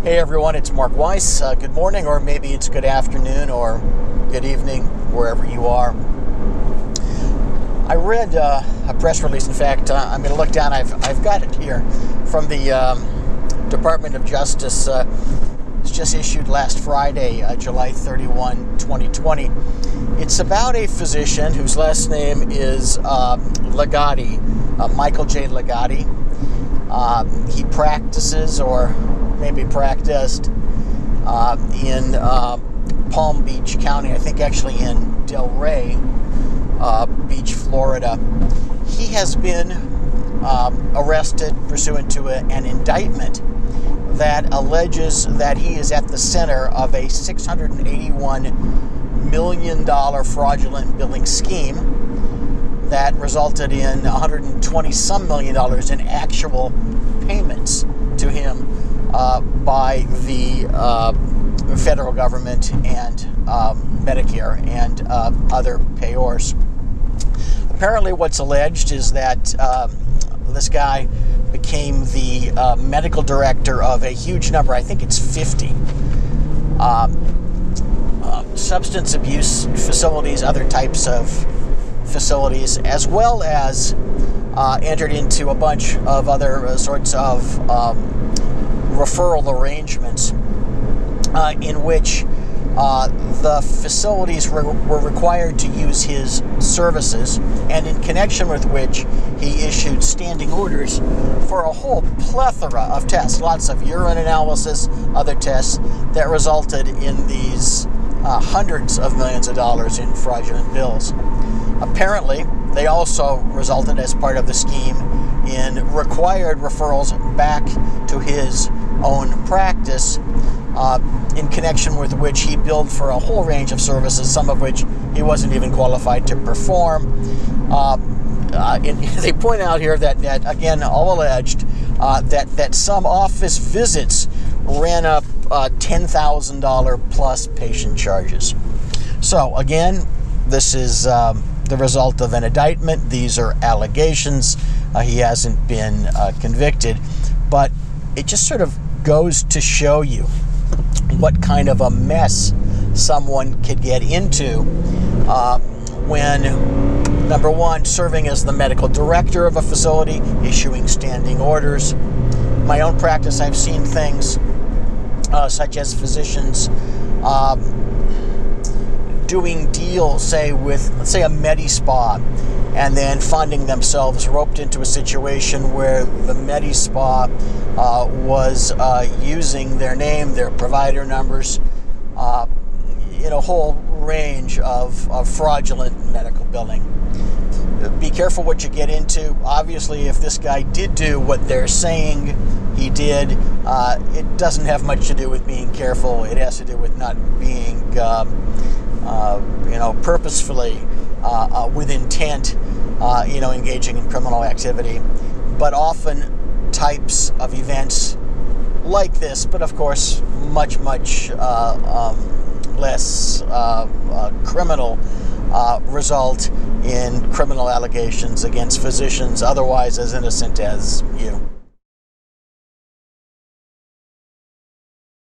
Hey everyone, it's Mark Weiss. Good morning, or maybe it's good afternoon or good evening, wherever you are. I read a press release. In fact, I'm going to look down. I've got it here from the Department of Justice. It's just issued last Friday, July 31, 2020. It's about a physician whose last name is Ligotti, Michael J. Ligotti. He practices, or maybe practiced, in Palm Beach County, I think actually in Delray Beach, Florida. He has been arrested pursuant to an indictment that alleges that he is at the center of a $681 million fraudulent billing scheme that resulted in $120-some million in actual payments to him by the federal government and Medicare and other payors. Apparently what's alleged is that this guy became the medical director of a huge number, I think it's 50, substance abuse facilities, other types of facilities, as well as entered into a bunch of other sorts of referral arrangements in which the facilities were required to use his services, and in connection with which he issued standing orders for a whole plethora of tests, lots of urine analysis, other tests that resulted in these hundreds of millions of dollars in fraudulent bills. Apparently, they also resulted, as part of the scheme, in required referrals back to his own practice, in connection with which he billed for a whole range of services, some of which he wasn't even qualified to perform. They point out here that again, all alleged, that some office visits ran up $10,000 plus patient charges. So again, this is the result of an indictment. These are allegations. He hasn't been convicted, but it just sort of goes to show you what kind of a mess someone could get into when, number one, serving as the medical director of a facility, issuing standing orders. In my own practice, I've seen things such as physicians doing deals, say with, let's say, a Medi-Spa, and then finding themselves roped into a situation where the Medi-Spa was using their name, their provider numbers, in a whole range of fraudulent medical billing. Be careful what you get into. Obviously, if this guy did do what they're saying he did, it doesn't have much to do with being careful. It has to do with not being purposefully, with intent, engaging in criminal activity. But often types of events like this, but of course much less criminal, result in criminal allegations against physicians otherwise as innocent as you.